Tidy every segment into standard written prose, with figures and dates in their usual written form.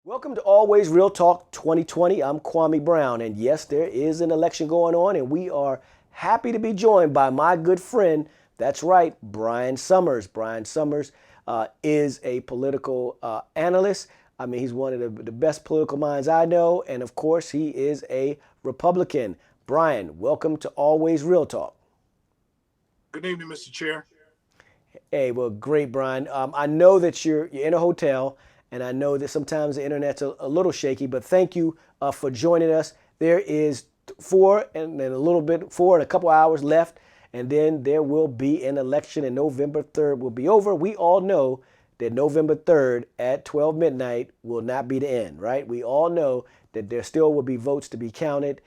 Welcome to Always Real Talk 2020. I'm Kwame Brown, and yes, there is an election going on, and we are happy to be joined by my good friend. That's right, Brian Summers. Brian Summers is a political analyst. I mean, he's one of the best political minds I know, and of course, he is a Republican. Brian, welcome to Always Real Talk. Good evening, Mr. Chair. Hey, well, great, Brian. I know that you're in a hotel, and I know that sometimes the internet's a little shaky. But thank you for joining us. There is four and a couple hours left, and then there will be an election, and November 3rd will be over. We all know that November 3rd at 12 midnight will not be the end, right? We all know that there still will be votes to be counted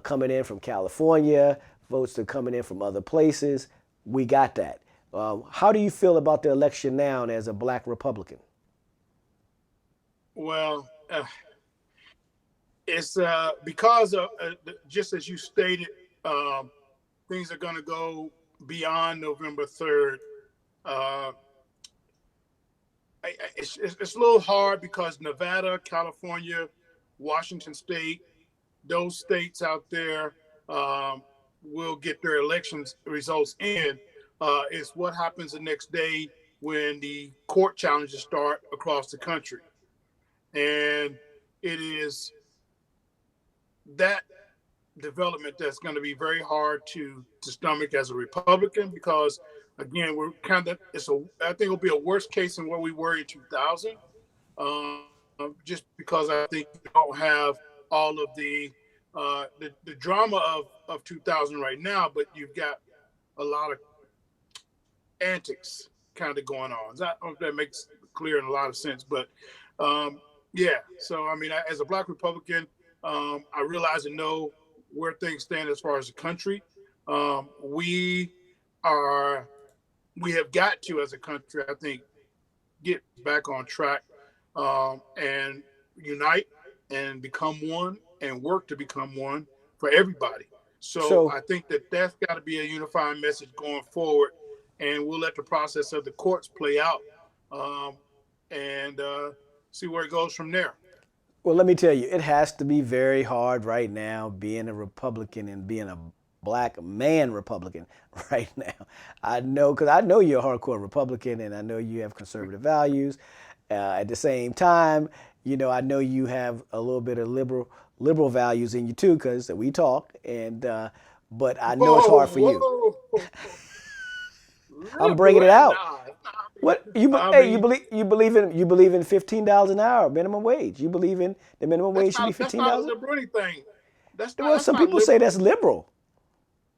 coming in from California, votes that are coming in from other places. We got that. How do you feel about the election now as a black Republican? Well, it's because of just as you stated, um, things are going to go beyond November 3rd. Uh, it's a little hard because Nevada, California, Washington State, those states out there um, will get their elections results in. It's what happens the next day when the court challenges start across the country. And it is that development that's going to be very hard to stomach as a Republican because again we're kind of I think it'll be a worse case than where we were in 2000, just because I think you don't have all of the drama of 2000 right now, but you've got a lot of antics kind of going on. I don't know if that makes clear in a lot of sense, but um, yeah. So I mean, as a black Republican, I realize and know where things stand as far as the country. We are we have got to, as a country, I think, get back on track and unite and become one and work to become one for everybody. So So, I think that that's got to be a unifying message going forward, and we'll let the process of the courts play out um, and see where it goes from there. well, let me tell you, it has to be very hard right now being a Republican and being a black man Republican right now. I know because I know you're a hardcore Republican and I know you have conservative values. At the same time, I know you have a little bit of liberal values in you too because we talk. But I know it's Whoa, hard for you. whoa, I'm bringing liberal it and out. nah. What you I hey you mean, believe you believe in $15 an hour minimum wage. You believe in the minimum wage should be that's fifteen not a dollars. liberal anything. Well, That's some not people say liberal. that's liberal.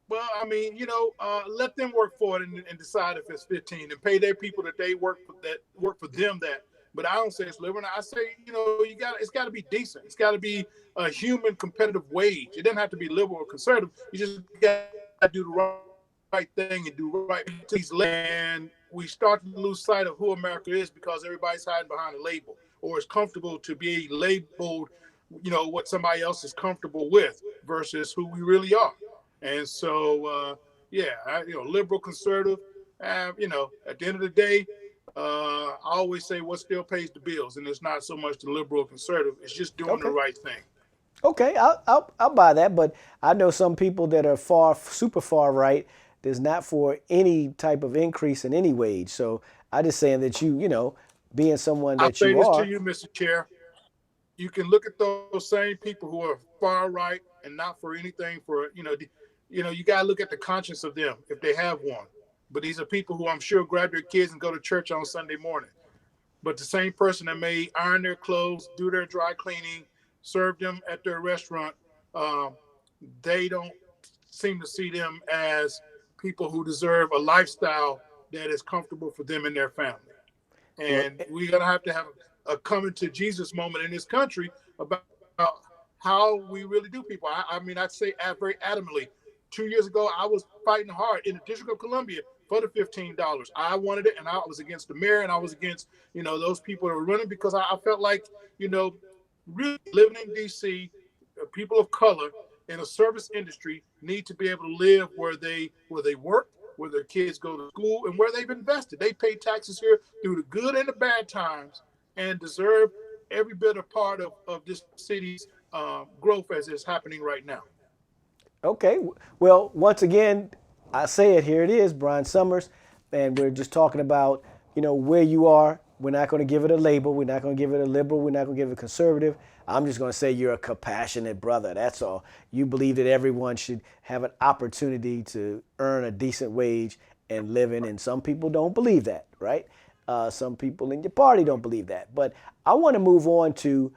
Well, I mean, let them work for it and decide if it's 15 and pay their people that they work for them that. But I don't say it's liberal. I say, it's got to be decent. It's got to be a human competitive wage. It doesn't have to be liberal or conservative. You just got to do the right thing and do right by these. And we start to lose sight of who America is because everybody's hiding behind a label or is comfortable to be labeled, what somebody else is comfortable with versus who we really are. And so, yeah, liberal, conservative. At the end of the day, I always say what still pays the bills, and it's not so much the liberal or conservative. It's just doing the Okay. right thing. Okay, I'll buy that, but I know some people that are super far right. There's not for any type of increase in any wage. So I just saying that being someone I'll that say you this to are. you, Mr. Chair. You can look at those same people who are far right and not for anything you got to look at the conscience of them if they have one. But these are people who I'm sure grab their kids and go to church on Sunday morning. But the same person that may iron their clothes, do their dry cleaning, serve them at their restaurant, um, they don't seem to see them as people who deserve a lifestyle that is comfortable for them and their family. Well, And we're going to have a coming to Jesus moment in this country about how we really do people. I mean, I'd say very adamantly, 2 years ago, I was fighting hard in the District of Columbia for the $15. I wanted it, and I was against the mayor, and I was against, those people that were running because I felt like, you know, really living in D.C., people of color in a service industry need to be able to live where they work, where their kids go to school, and where they've invested. They pay taxes here through the good and the bad times, and deserve every bit a part of this city's growth as it's happening right now. Okay. Well, once again, I say it. Here it is, Brian Summers, and we're just talking about where you are. We're not going to give it a label. We're not going to give it a liberal. We're not going to give it a conservative. I'm just going to say you're a compassionate brother. That's all. You believe that everyone should have an opportunity to earn a decent wage and live in, and some people don't believe that, right? Some people in your party don't believe that. But I want to move on to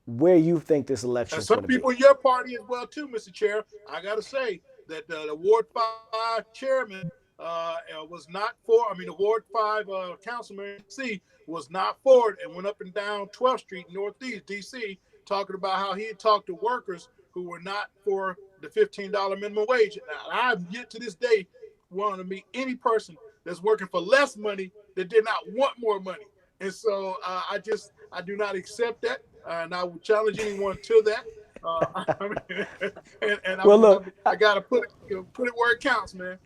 where you think this election And is some going to be. people in your party as well too, Mr. Chair. I got to say that the Ward 5 chairman was not for. I mean, the Ward 5 councilman in D.C. was not for it, and went up and down 12th Street Northeast D.C. talking about how he had talked to workers who were not for the $15 minimum wage. I've yet to this day want to meet any person that's working for less money that did not want more money. And so I do not accept that, and I would challenge anyone to that. I mean, and Well, look, I gotta put it where it counts, man.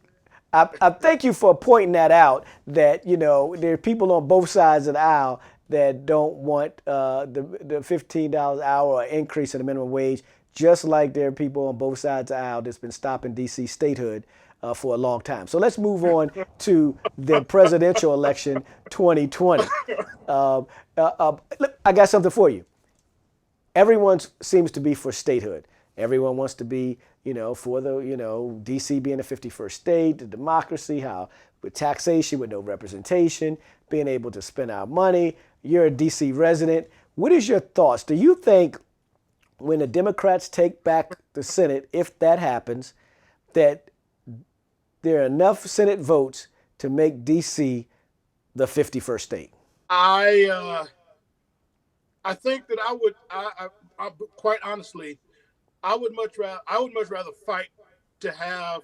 I thank you for pointing that out. That there are people on both sides of the aisle that don't want the $15 an hour or increase in the minimum wage, just like there are people on both sides of the aisle that's been stopping D.C. statehood for a long time. So let's move on to the presidential election 2020. Look, I got something for you. Everyone seems to be for statehood. Everyone wants to be, for the, DC being the 51st state, the democracy, how with taxation, with no representation, being able to spend our money. You're a DC resident. What is your thoughts? Do you think when the Democrats take back the Senate, if that happens, that there are enough Senate votes to make DC the 51st state? I think that I quite honestly, I would much rather fight to have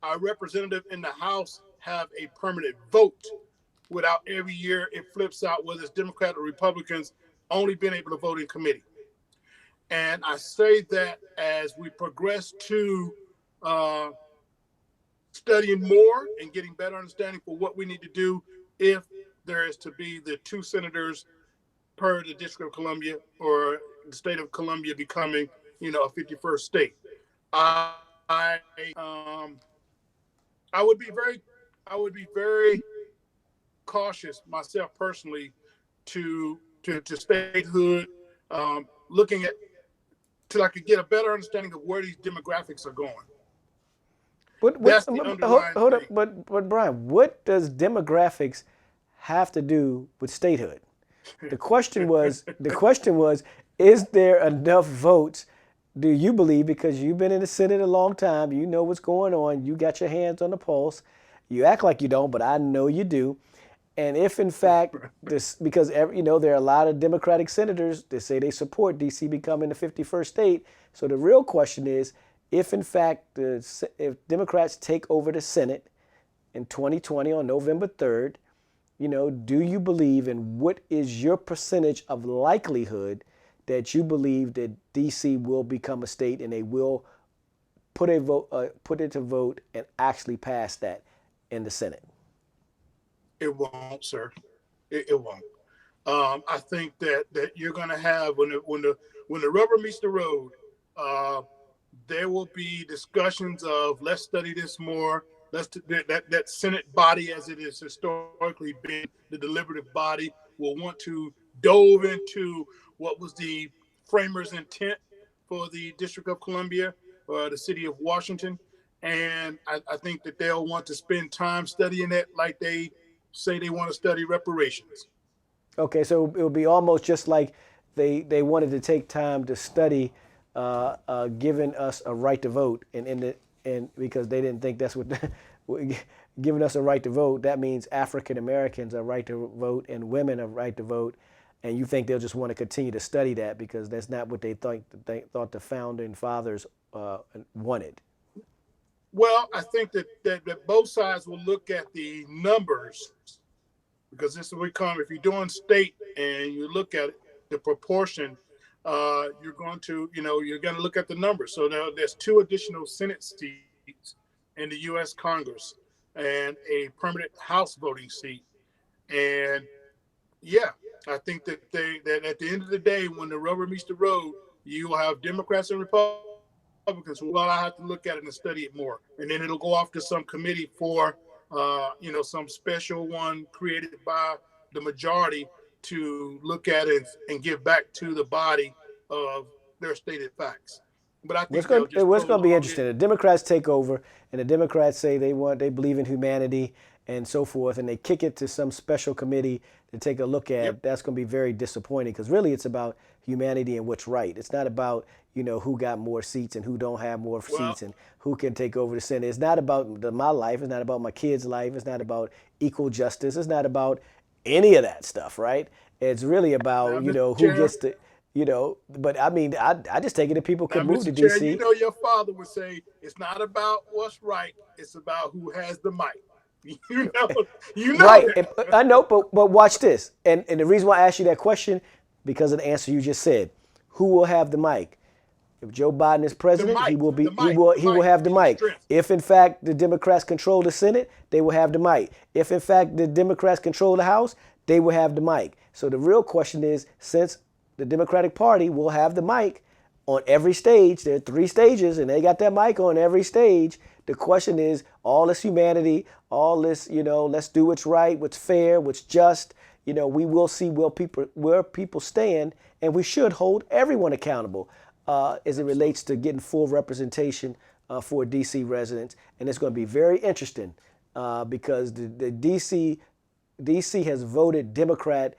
our representative in the House have a permanent vote without every year it flips out whether it's Democrat or Republicans only being able to vote in committee. And I say that as we progress to uh, studying more and getting better understanding for what we need to do if there is to be the two senators per the District of Columbia or the state of Columbia becoming, a 51st state. I um, I would be very cautious myself personally to statehood, looking at till I could get a better understanding of where these demographics are going. That's the underlying hold up, thing. but Brian, what does demographics have to do with statehood? The question was, is there enough votes? Do you believe, because you've been in the Senate a long time, you know what's going on, you got your hands on the pulse. You act like you don't, but I know you do. And if in fact this, because there are a lot of Democratic senators that say they support DC becoming the 51st state. So the real question is, if in fact if Democrats take over the Senate in 2020 on November 3rd, do you believe, and what is your percentage of likelihood that you believe that DC will become a state and they will put it to vote and actually pass that in the Senate? It won't, sir. It won't. I think that you're going to have when the rubber meets the road, uh, there will be discussions of let's study this more. That Senate body, as it has historically been, the deliberative body, will want to dove into what was the framers' intent for the District of Columbia or the city of Washington, and I think that they'll want to spend time studying it like they say they want to study reparations. Okay, so it would be almost just like they wanted to take time to study giving us a right to vote, and because they didn't think that's what giving us a right to vote, that means African Americans a right to vote and women a right to vote, and you think they'll just want to continue to study that because that's not what they thought the founding fathers wanted. Well, I think that both sides will look at the numbers because this is what we come. If you're doing state and you look at it, the proportion, you're going to look at the numbers. So now there's two additional Senate seats in the U.S. Congress and a permanent House voting seat. And yeah, I think that at the end of the day, when the rubber meets the road, you will have Democrats and Republicans who will have to look at it and study it more, and then it'll go off to some committee for, some special one created by the majority to look at it and give back to the body of their stated facts. But I think they'll just What's going to be prolong it. interesting? The Democrats take over, and the Democrats say they believe in humanity and so forth, and they kick it to some special committee to take a look at. Yep. That's going to be very disappointing because really it's about humanity and what's right. It's not about who got more seats and who don't have more Well, seats and who can take over the Senate. It's not about my life. It's not about my kids' life. It's not about equal justice. It's not about any of that stuff, right? It's really about now, Mr. who Chair, gets to. But I mean, I just take it that people now, can move to Mr. Chair, D.C. your father would say it's not about what's right; it's about who has the mic. You know, you know Right. that. I know, but watch this. And the reason why I asked you that question, because of the answer you just said. Who will have the mic? If Joe Biden is president, he will have the mic. If in fact the Democrats control the Senate, they will have the mic. If in fact the Democrats control the House, they will have the mic. So the real question is, since the Democratic Party will have the mic on every stage, there are 3 stages, and they got that mic on every stage. The question is, all this humanity, all this, let's do what's right, what's fair, what's just. We will see where people stand, and we should hold everyone accountable as it relates to getting full representation for D.C. residents. And it's going to be very interesting because the D.C. has voted Democrat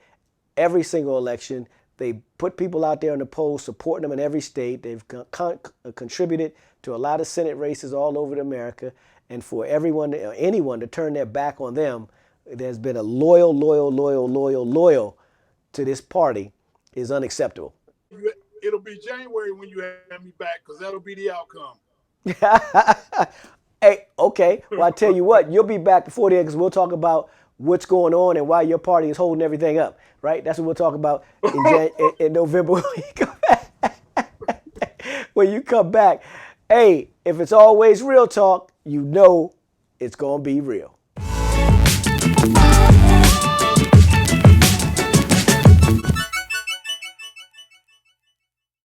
every single election. They put people out there in the polls supporting them in every state. They've contributed to a lot of Senate races all over America. And for anyone to turn their back on them, there's been a loyal to this party is unacceptable. It'll be January when you have me back, because that'll be the outcome. Hey, okay. Well, I tell you what, you'll be back before then because we'll talk about what's going on and why your party is holding everything up, right? That's what we'll talk about in November when you come back. When you come back. Hey, if it's always real talk, it's going to be real.